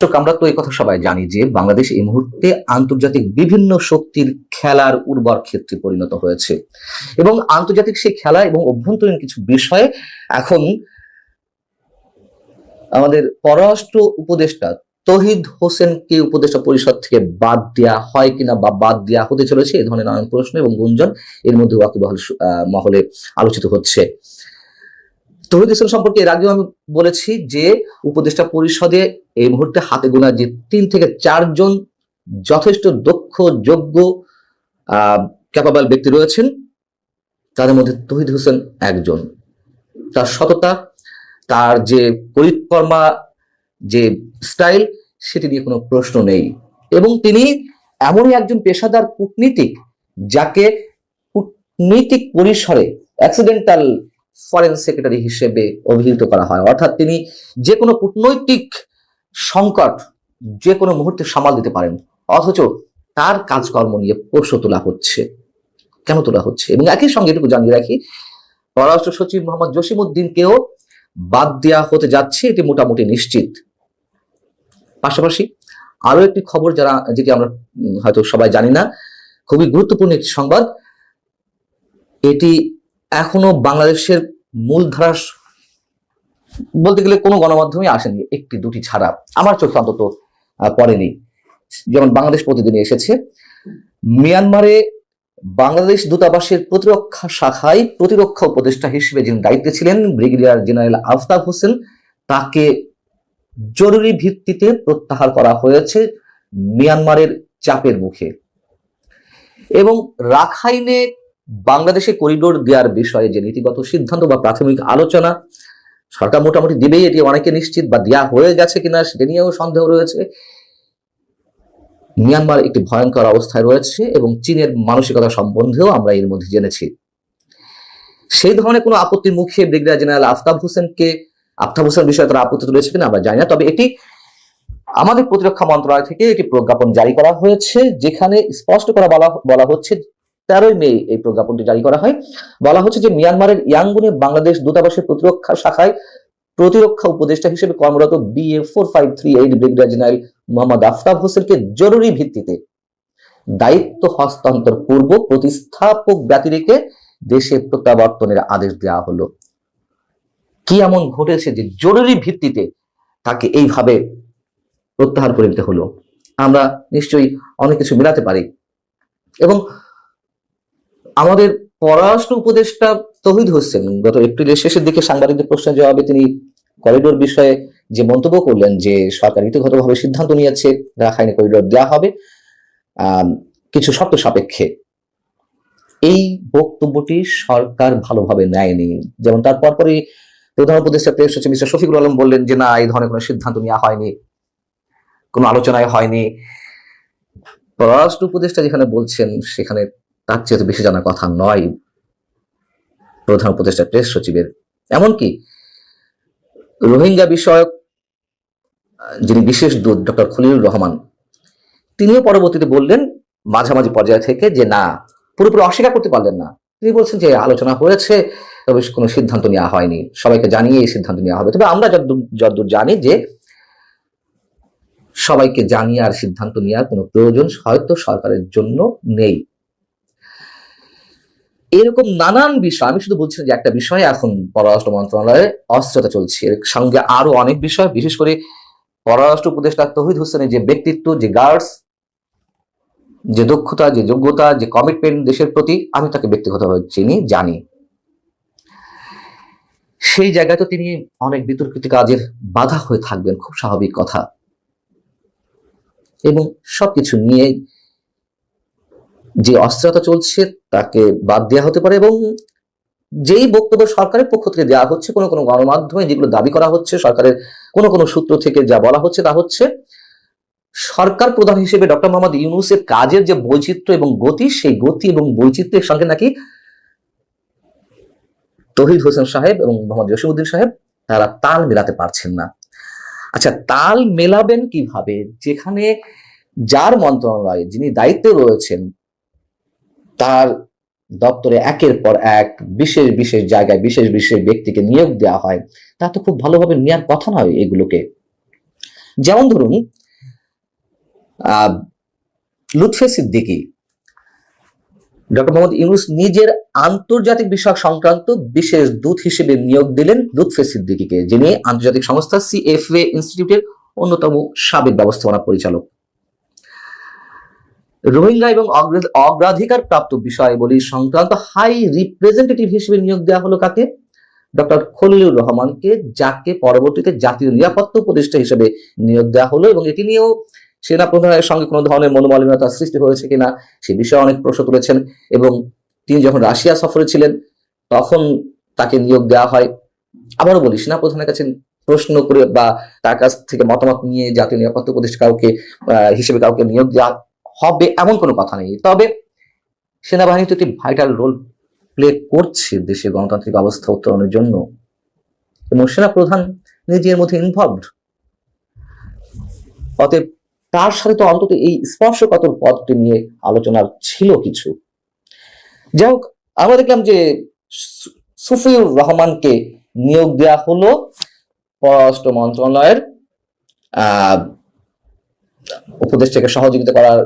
দর্শক, আমরা তো এই কথা সবাই জানি যে বাংলাদেশ এই মুহূর্তে আন্তর্জাতিক বিভিন্ন শক্তির খেলার উর্বর ক্ষেত্রে পরিণত হয়েছে এবং আন্তর্জাতিক সেই খেলা এবং অভ্যন্তরীণ কিছু বিষয়ে এখন আমাদের পররাষ্ট্র উপদেষ্টা তৌহিদ হোসেনকে উপদেষ্টা পরিষদ থেকে বাদ দেওয়া হয় কিনা বা বাদ দেওয়া হতে চলেছে, এই ধরনের নানান প্রশ্ন এবং গুঞ্জন এর মধ্যে ওয়াকিবহাল মহলে আলোচিত হচ্ছে। তৌহিদ হোসেন সম্পর্কে এর আগেও আমি বলেছি যে উপদেষ্টা পরিষদে এই মুহূর্তে হাতে গোনা যে 3 থেকে 4 জন যথেষ্ট দক্ষ, যোগ্য, ক্যাপাবল ব্যক্তি রয়েছেন, তাদের মধ্যে তৌহিদ হোসেন একজন। তার সততা, তার যে পরিকর্মা, যে স্টাইল, সেটি নিয়ে কোনো প্রশ্ন নেই এবং তিনি এমনই একজন পেশাদার কূটনীতিক যাকে কূটনৈতিক পরিসরে অ্যাক্সিডেন্টাল ফরেন সেক্রেটারি হিসেবে অভিহিত করা হয়। অর্থাৎ তিনি যে কোনো কূটনৈতিক সংকট যে কোনো মুহূর্তে সামাল দিতে পারেন, অথচ তার কাজকর্ম নিয়ে প্রশ্ন তোলা হচ্ছে। কেন তোলা হচ্ছে? এবং একই সঙ্গে এটুকু জানিয়ে রাখি, পররাষ্ট্র সচিব মোহাম্মদ জসিমউদ্দিনকেও বাদ দেওয়া হতে যাচ্ছে, এটি মোটামুটি নিশ্চিত। পাশাপাশি আরো একটি খবর যেটি আমরা হয়তো সবাই জানি না, খুবই গুরুত্বপূর্ণ একটি সংবাদ, এটি এখনো বাংলাদেশের মূলধারা বলতে গেলে কোনো গণমাধ্যমে আসেনি, একটি দুটি ছাড়া আমার চোখে অন্তত পড়েনি। যেমন বাংলাদেশ প্রতিদিনে এসেছে, মিয়ানমারে বাংলাদেশ দূতাবাসের প্রতিরক্ষা শাখায় প্রতিরক্ষা উপদেষ্টা হিসেবে যিনি দায়িত্বে ছিলেন ব্রিগেডিয়ার জেনারেল আফতাব হোসেন, তাকে জরুরি ভিত্তিতে প্রত্যাহার করা হয়েছে মিয়ানমারের চাপের মুখে। এবং রাখাইনে বাংলাদেশে করিডোর দেওয়ার বিষয়ে যে নীতিগত সিদ্ধান্ত বা প্রাথমিক আলোচনা সরকার মোটামুটি দিবেই, এটি অনেকে নিশ্চিত, বা দেওয়া হয়ে গেছে কিনা সেটা নিয়েও সন্দেহ রয়েছে। মিয়ানমার একটি ভয়ঙ্কর অবস্থায় রয়েছে এবং চীনের মানসিকতা সম্বন্ধেও আমরা এর মধ্যে জেনেছি। সেই ধরনের কোনো আপত্তির মুখে ব্রিগেডিয়ার জেনারেল আফতাব হোসেন বিষয়ে তারা আপত্তি তুলেছে কিনা আমরা জানি না, তবে এটি আমাদের প্রতিরক্ষা মন্ত্রণালয় থেকে একটি প্রজ্ঞাপন জারি করা হয়েছে, যেখানে স্পষ্ট করে বলা হচ্ছে, 13 মে এই প্রজ্ঞাপনটি জারি করা হয়। বলা হচ্ছে যে মিয়ানমারের ইয়াঙ্গুনে বাংলাদেশ দূতাবাসের প্রতিরক্ষা শাখায় প্রতিরক্ষা উপদেষ্টা হিসেবে কর্মরত BA 4538 brigadier general Mohammad Aftab হোসেনকে জরুরি ভিত্তিতে দায়িত্ব হস্তান্তর পূর্ব প্রতিস্থাপক ব্যতি রেখে দেশে প্রত্যাবর্তনের আদেশ দেওয়া হলো। কি এমন ঘটেছে যে জরুরি ভিত্তিতে তাকে এইভাবে প্রত্যাহার করে দিতে হলো? আমরা নিশ্চয়ই অনেক কিছু মেলাতে পারি। এবং আমাদের পররাষ্ট্র উপদেষ্টা তৌহিদ হোসেন গত এপ্রিলের শেষের দিকে সাংবাদিকদের প্রশ্নের জবাবে তিনি করিডোর বিষয়ে যে মন্তব্য করলেন যে সরকার নীতিগতভাবে সিদ্ধান্ত নিয়েছে রাখাইনে করিডোর দেওয়া হবে কিছু শর্ত সাপেক্ষে, এই বক্তব্যটি সরকার ভালোভাবে নেয়নি। যেমন তার পরপরই প্রধান উপদেষ্টা প্রেস সচিব মিস্টার শফিকুল আলম বললেন যে না, এই ধরনের কোনো সিদ্ধান্ত নেওয়া হয়নি, কোনো আলোচনায় হয়নি। পররাষ্ট্র উপদেষ্টা যেখানে বলছেন সেখানে তার চেয়ে বেশি জানার কথা নয় প্রধান উপদেষ্টা প্রেস সচিবের। এমনকি রোহিঙ্গা বিষয়ক যিনি বিশেষ দূত ডক্টর খলিলুর রহমান, তিনিও পরবর্তীতে বললেন মাঝামাঝি পর্যায়ে থেকে যে না, পুরোপুরি অস্বীকার করতে পারলেন না। তিনি বলছেন যে আলোচনা হয়েছে, তবে কোনো সিদ্ধান্ত নেওয়া হয়নি, সবাইকে জানিয়ে এই সিদ্ধান্ত নেওয়া হবে। তবে আমরা যতদূর জানি যে সবাইকে জানিয়ে আর সিদ্ধান্ত নেওয়ার কোনো প্রয়োজন হয়তো সরকারের জন্য নেই। এরকম নানান বিষয়, আমি শুধু বলছি যে একটা বিষয় এখন পররাষ্ট্র মন্ত্রণালয়ে অস্থিরতা চলছে, এর সঙ্গে আরো অনেক বিষয়, বিশেষ করে পররাষ্ট্র উপদেষ্টা তৌহিদ হোসেনের যে ব্যক্তিত্ব, যে গার্ডস, যে দক্ষতা, যে যোগ্যতা, যে কমিটমেন্ট দেশের প্রতি, আমি তাকে ব্যক্তিগতভাবে চিনি, জানি। সেই জায়গায় তো তিনি অনেক বিতর্কিত কাজের বাধা হয়ে থাকবেন, খুব স্বাভাবিক কথা। এবং সবকিছু নিয়ে যে অস্থিরতা চলছে তাকে বাদ দেওয়া হতে পারে। এবং যেই বক্তব্য সরকারের পক্ষ থেকে দেওয়া হচ্ছে, কোনো কোনো গণমাধ্যমে যেগুলো দাবি করা হচ্ছে, সরকারের কোনো কোনো সূত্র থেকে যা বলা হচ্ছে তা হচ্ছে সরকার প্রধান হিসেবে ডক্টর মোহাম্মদ ইউনূসের কাজের যে বৈচিত্র্য এবং গতি, সেই গতি এবং বৈচিত্র্যের সঙ্গে নাকি তৌহিদ হোসেন সাহেব এবং মোহাম্মদ জসিমউদ্দিন সাহেব তারা তাল মেলাতে পারছেন না। আচ্ছা, তাল মেলাবেন কিভাবে যেখানে যার মন্ত্রণালয়ে যিনি দায়িত্বে রয়েছেন তার দপ্তরে একের পর এক বিশেষ বিশেষ জায়গায় বিশেষ বিশেষ ব্যক্তিকে নিয়োগ দেওয়া হয়? তা তো খুব ভালোভাবে নেওয়ার কথা নয়। এগুলোকে যেমন ধরুন লুৎফে সিদ্দিকী, ডক্টর মোহাম্মদ ইউনূস নিজের আন্তর্জাতিক বিষয়ক সংক্রান্ত বিশেষ দূত হিসেবে নিয়োগ দিলেন লুৎফে সিদ্দিকীকে, যিনি আন্তর্জাতিক সংস্থা CFA ইনস্টিটিউটের অন্যতম সাবেক ব্যবস্থাপনা পরিচালক। রোহিঙ্গা এবং অগ্রাধিকার প্রাপ্ত বিষয়াবলী সংক্রান্ত হাই রিপ্রেজেন্টেটিভ হিসেবে নিয়োগ দেওয়া হলো কাকে? ডক্টর খলিলুর রহমানকে, যাকে পরবর্তীতে জাতীয় নিরাপত্তা উপদেষ্টা হিসেবে নিয়োগ দেওয়া হলো। এবং এটি নিয়েও সেনা প্রধানের সঙ্গে কোনো ধরনের মনোমালিন্যতার সৃষ্টি হয়েছে কিনা সে বিষয়ে অনেক প্রশ্ন তুলেছেন। এবং তিনি যখন রাশিয়া সফরে ছিলেন তখন তাকে নিয়োগ দেওয়া হয়। আবারও বলি, সেনা প্রধানের কাছে প্রশ্ন করে বা তার কাছ থেকে মতামত নিয়ে জাতীয় নিরাপত্তা উপদেষ্টা হিসেবে কাউকে নিয়োগ দেওয়া হবে এমন কোনো কথা নেই। তবে সেনাবাহিনী তো একটি ভাইটাল রোল প্লে করছে দেশের গণতান্ত্রিক অবস্থা উত্তরণের জন্য, এবং সেনা প্রধান নিজের মধ্যে ইনভলভড। অতএব তার সাথে তো অন্তত এই স্পর্শকাতর পদটি নিয়ে আলোচনার ছিল কিছু। যাই হোক, আমরা দেখলাম যে সুফিউর রহমানকে নিয়োগ দেওয়া হলো পররাষ্ট্র মন্ত্রণালয়ের উপদেষ্টাকে সহযোগিতা করার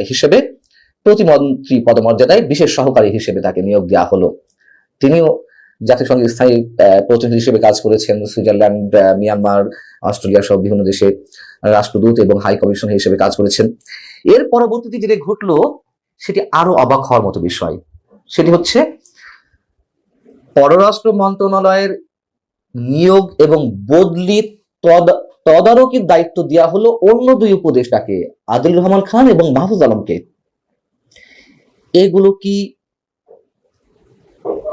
হিসেবে প্রতিমন্ত্রী পদমর্যাদায় বিশেষ সহকারী হিসেবে তাকে নিয়োগ দেওয়া হলো। তিনিও জাতিসংঘের স্থায়ী প্রতিনিধি হিসেবে কাজ করেছেন, সুইজারল্যান্ড, মিয়ানমার, অস্ট্রেলিয়া সহ বিভিন্ন দেশে রাষ্ট্রদূত এবং হাই কমিশন হিসেবে কাজ করেছেন। এর পরবর্তীতে যেটা ঘটলো সেটি আরো অবাক হওয়ার মতো বিষয়। সেটি হচ্ছে পররাষ্ট্র মন্ত্রণালয়ের নিয়োগ এবং বদলি তদারকির দায়িত্ব দেওয়া হলো অন্য দুই উপদেষ্টাকে, আদিলুর রহমান খান এবং মাহফুজ আলমকে। এগুলো কি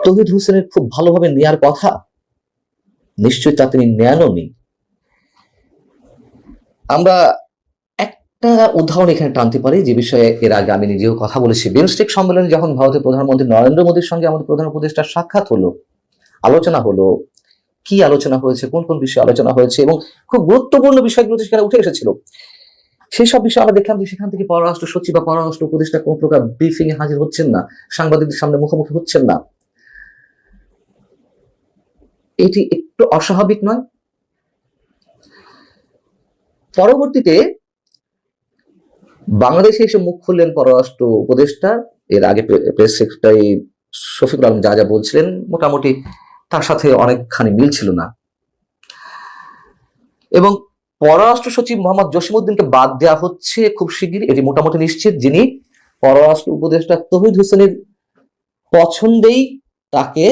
তৌহিদ হোসেনের খুব ভালোভাবে নেয়ার কথা? নিশ্চয়ই তা তিনি নেয়ানও নি। আমরা একটা উদাহরণ এখানে টানতে পারি, যে বিষয়ে এর আগে আমি নিজেও কথা বলেছি। বিমস্টেক সম্মেলনে যখন ভারতের প্রধানমন্ত্রী নরেন্দ্র মোদীর সঙ্গে আমাদের প্রধান উপদেষ্টার সাক্ষাৎ হলো, আলোচনা হলো, কি আলোচনা হয়েছে, কোন কোন বিষয়ে আলোচনা হয়েছে এবং খুব গুরুত্বপূর্ণ বিষয়গুলো সেখানে উঠে এসেছিল। সেই সব বিষয়ে আমরা দেখলাম যে সেখান থেকে পররাষ্ট্র সচিব বা পররাষ্ট্র উপদেষ্টা কোন প্রকার ব্রিফিং এ হাজির হচ্ছেন না, সাংবাদিকদের সামনে মুখোমুখি হচ্ছেন না। এটি একটু অস্বাভাবিক নয়? পরবর্তীতে বাংলাদেশে এসে মুখ খুললেন পররাষ্ট্র উপদেষ্টা। এর আগে প্রেস সেক্রেটারি শফিকুল আলম যা যা বলছিলেন মোটামুটি তার সাথে অনেকখানি মিল ছিল না। এবং পররাষ্ট্র সচিব মোহাম্মদ জসিমউদ্দিনকে বাদ দেওয়া হচ্ছে খুব শিগগিরই, এটি মোটামুটি নিশ্চিত, যিনি পররাষ্ট্র উপদেষ্টা তৌহিদ হোসেনের পছন্দেই তাকে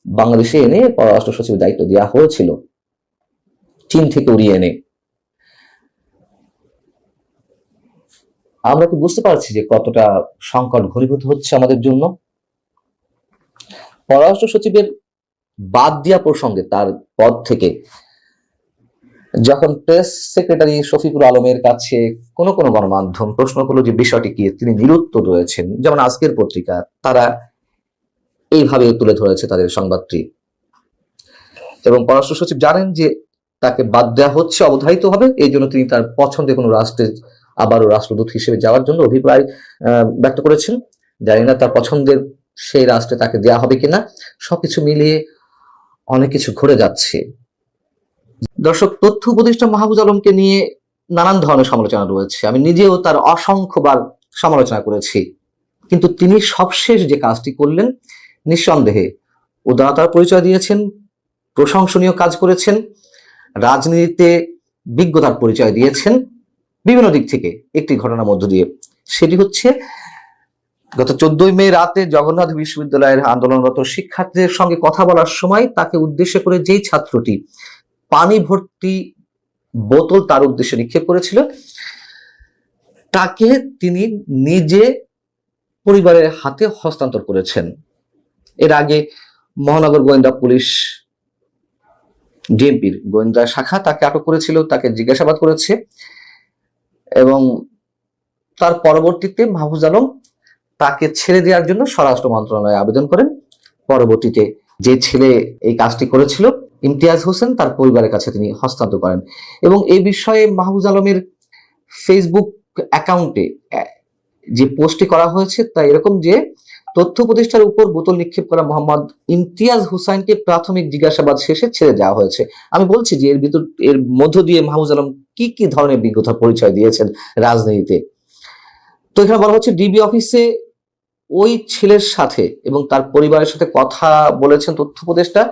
বাংলাদেশে এনে পররাষ্ট্র সচিবের দায়িত্ব দেওয়া হয়েছিল, চীন থেকে উড়িয়ে এনে। আমরা কি বুঝতে পারছি যে কতটা সংকট ঘনীভূত হচ্ছে আমাদের জন্য? পররাষ্ট্র সচিবের বাদ দেওয়া প্রসঙ্গে তার পদ থেকে যখন প্রেস সেক্রেটারি শফিকুল আলমের কাছে কোনো কোনো গণমাধ্যম প্রশ্ন করলো যে বিষয়টি কি, তিনি নিরুত্তর রয়েছেন। যেমন আজকের পত্রিকা, তারা এইভাবে তুলে ধরেছে তাদের সংবাদটি। এবং পররাষ্ট্র সচিব জানেন যে তাকে বাদ দেওয়া হচ্ছে অবধারিত হবে, এই জন্য তিনি তার পছন্দের কোনো রাষ্ট্রের আবারও রাষ্ট্রদূত হিসেবে যাওয়ার জন্য অভিপ্রায় ব্যক্ত করেছেন। জানি না তার পছন্দের সেই রাষ্ট্রে তাকে দেওয়া হবে কিনা। সবকিছু মিলিয়ে অনেক কিছু ঘুরে যাচ্ছে। দর্শক, তথ্য উপদেষ্টা মাহফুজ আলমকে নিয়ে নানান ধরনের সমালোচনা রয়েছে, আমি নিজেও তার অসংখ্যবার সমালোচনা করেছি। কিন্তু তিনি সবশেষ যে কাজটি করলেন, নিঃসন্দেহে উদারতার পরিচয় দিয়েছেন, প্রশংসনীয় কাজ করেছেন, রাজনীতিতে বিজ্ঞতার পরিচয় দিয়েছেন বিভিন্ন দিক থেকে। একটি ঘটনার মধ্য দিয়ে, সেটি হচ্ছে গত 14 মে রাতে জগন্নাথ বিশ্ববিদ্যালয়ের আন্দোলনরত শিক্ষার্থীদের সঙ্গে কথা বলার সময় তাকে উদ্দেশ্য করে যেই ছাত্রটি পানি ভর্তি বোতল তার উদ্দেশ্যে নিক্ষেপ করেছিল, তাকে তিনি নিজে পরিবারের হাতে হস্তান্তর করেছেন। এর আগে মহানগর গোয়েন্দা পুলিশ, ডিএমপির গোয়েন্দা শাখা তাকে আটক করেছিল, তাকে জিজ্ঞাসাবাদ করেছে এবং তার পরবর্তীতে মাহফুজ আলম তাকে ছেড়ে দেওয়ার জন্য স্বরাষ্ট্র মন্ত্রণালয়ে আবেদন করেন। পরবর্তীতে যে ছেলে এই কাজটি করেছিল, ইমতিয়াজ হোসেন, তার পরিবারের কাছে তিনি হস্তান্তর করেন। এবং এই বিষয়ে মাহফুজ আলমের ফেসবুক অ্যাকাউন্টে যে পোস্টটি করা হয়েছে তা এরকম যে, তথ্য উপদেষ্টার উপর বোতল নিক্ষেপ করা মোহাম্মদ ইমতিয়াজ হুসাইনকে প্রাথমিক জিজ্ঞাসাবাদ শেষে ছেড়ে দেওয়া হয়েছে। আমি বলছি যে এর মধ্য দিয়ে মাহফুজ আলম কি কি ধরনের বিজ্ঞতার পরিচয় দিয়েছেন রাজনীতিতে। তো এখানে বলা হচ্ছে ডিবি অফিসে ওই ছেলের সাথে এবং তার পরিবারের সাথে কথা বলেছেন তথ্য উপদেষ্টা।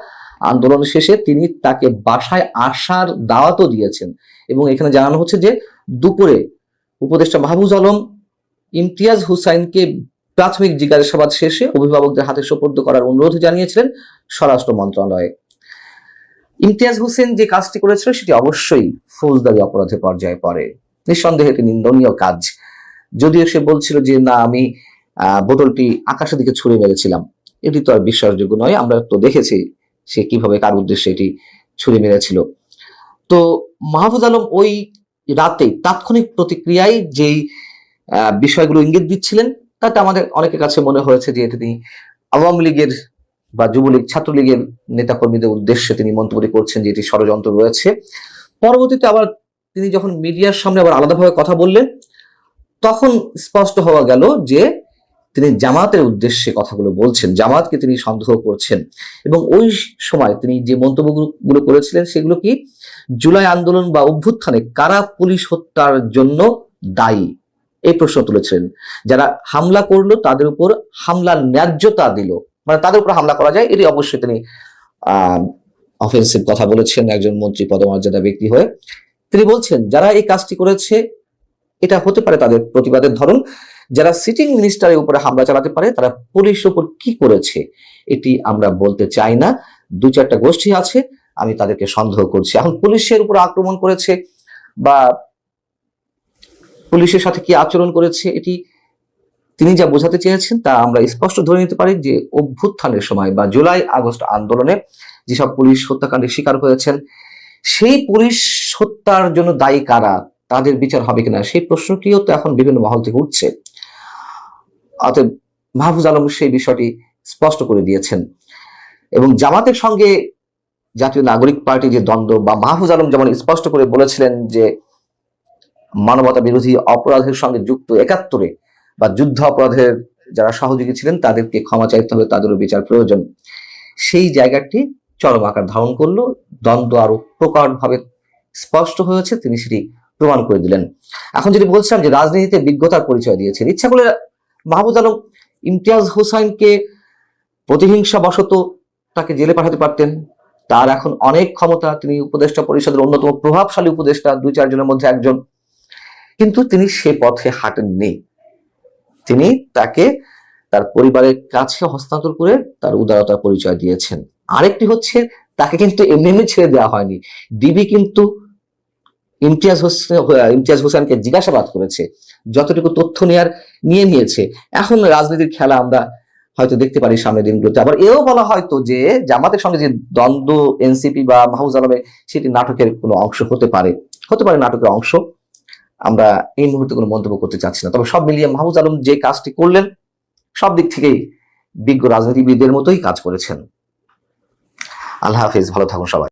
আন্দোলন শেষে তিনি তাকে বাসায় আসার দাওয়াতও দিয়েছেন এবং এখানে জানানো হচ্ছে যে দুপুরে উপদেষ্টা মাহফুজ আলম ইমতিয়াজ হুসাইনকে প্রাথমিক জিজ্ঞাসাবাদ শেষে অভিভাবকদের হাতে সোপর্দ করার অনুরোধ জানিয়েছিলেন স্বরাষ্ট্র মন্ত্রণালয়ে। ইমতিয়াজ হোসেন যে কাজটি করেছিল সেটি অবশ্যই ফৌজদারি অপরাধের পর্যায়ে পড়ে, নিঃসন্দেহে এটি নিন্দনীয় কাজ। যদিও সে বলছিল যে না, আমি বোতলটি আকাশের দিকে ছুড়ে মেরেছিলাম, এটি তো আর বিশ্বাসযোগ্য নয়। আমরা তো দেখেছি সে কিভাবে কার উদ্দেশ্যে এটি ছুড়ে মেরেছিল। তো মাহফুজ আলম ওই রাতে তাৎক্ষণিক প্রতিক্রিয়ায় যেই বিষয়গুলো ইঙ্গিত দিচ্ছিলেন তাতে আমাদের অনেকের কাছে মনে হয়েছে যে তিনি আওয়ামী লীগের বা যুবলীগ ছাত্রলীগের নেতাকর্মীদের উদ্দেশ্যে তিনি মন্তব্য করছেন যে এটি ষড়যন্ত্র রয়েছে। পরবর্তীতে আবার তিনি যখন মিডিয়ার সামনে আবার আলাদাভাবে কথা বললেন তখন স্পষ্ট হওয়া গেল যে তিনি জামাতের উদ্দেশ্যে কথাগুলো বলছেন, জামাতকে তিনি সন্দেহ করছেন। এবং ওই সময় তিনি যে মন্তব্যগুলো করেছিলেন সেগুলো কি, জুলাই আন্দোলন বা অভ্যুত্থানে কারা পুলিশ হত্যার জন্য দায়ী এই প্রশ্ন তুলেছিলেন। যারা হামলা করলো তাদের উপর হামলার ন্যায্যতা দিল, মানে তাদের উপর হামলা করা যায়, এটি অবশ্যই তিনি অফেন্সিভ কথা বলেছেন একজন মন্ত্রী পদমর্যাদা ব্যক্তি হয়ে। তিনি বলছেন যারা এই কাজটি করেছে এটা হতে পারে তাদের প্রতিবাদের ধরন, যারা সিটিং মিনিস্টারের উপরে হামলা চালাতে পারে তারা পুলিশের উপর কি করেছে এটি আমরা বলতে চাই না। দু চারটা গোষ্ঠী আছে, আমি তাদেরকে সন্দেহ করছি। এখন পুলিশের উপর আক্রমণ করেছে বা পুলিশের সাথে কি আচরণ করেছে এটি তিনি যা বোঝাতে চেয়েছেন তা আমরা স্পষ্ট ধরে নিতে পারি যে অভ্যুত্থানের সময় বা জুলাই আগস্ট আন্দোলনে যেসব পুলিশ হত্যাকাণ্ডের শিকার হয়েছেন সেই পুলিশ হত্যার জন্য দায়ী কারা, তাদের বিচার হবে কিনা সেই প্রশ্নটিও তো এখন বিভিন্ন মহল থেকে উঠছে। অতএব মাহফুজ আলম সেই বিষয়টি স্পষ্ট করে দিয়েছেন। এবং জামাতের সঙ্গে জাতীয় নাগরিক পার্টি যে দ্বন্দ্ব, বা মাহফুজ আলম যেমন স্পষ্ট করে বলেছিলেন যে মানবতা বিরোধী অপরাধের সঙ্গে যুক্ত ৭১-এ বা যুদ্ধ অপরাধের যারা সহযোগী ছিলেন তাদেরকে ক্ষমা চাইতে হবে, তাদেরও বিচার প্রয়োজন, সেই জায়গাটি চরম আকার ধারণ করলো। দ্বন্দ্ব আরো প্রকটভাবে স্পষ্ট হয়েছে, তিনি সেটি প্রমাণ করে দিলেন। এখন যদি বলছিলাম যে রাজনীতিতে বিজ্ঞতার পরিচয় দিয়েছেন, ইচ্ছা করলে মাহফুজ আলম ইমতিয়াজ হোসাইনকে প্রতিহিংসা বশত তাকে জেলে পাঠাতে পারতেন। তার এখন অনেক ক্ষমতা, তিনি উপদেষ্টা পরিষদের অন্যতম প্রভাবশালী উপদেষ্টা, ২-৪ জনের মধ্যে একজন, কিন্তু তিনি সে পথে হাঁটেননি। তিনি তাকে তার পরিবারের কাছে হস্তান্তর করে তার উদারতার পরিচয় দিয়েছেন। আরেকটি হচ্ছে তাকে কিন্তু এমনি এমনি ছেড়ে দেওয়া হয়নি। ডিবি কিন্তু ইমতিয়াজ হোসেনকে জিজ্ঞাসাবাদ করেছে, যতটুকু তথ্য নিয়ে নিয়েছে। এখন রাজনীতির খেলা আমরা হয়তো দেখতে পারি সামনের দিনগুলোতে। আবার এও বলা হয়তো যে জামাতের সঙ্গে যে দ্বন্দ্ব এনসিপি বা মাহফুজ আলমের, সেটি নাটকের কোনো অংশ হতে পারে নাটকের অংশ। আমরা এই মুহূর্তে কোনো মন্তব্য করতে চাচ্ছি না। তবে সব মিলিয়ে মাহফুজ আলম যে কাজটি করলেন সব দিক থেকেই বিজ্ঞ রাজনীতিবিদদের মতোই কাজ করেছেন। আল্লাহ হাফিজ, ভালো থাকুন সবাই।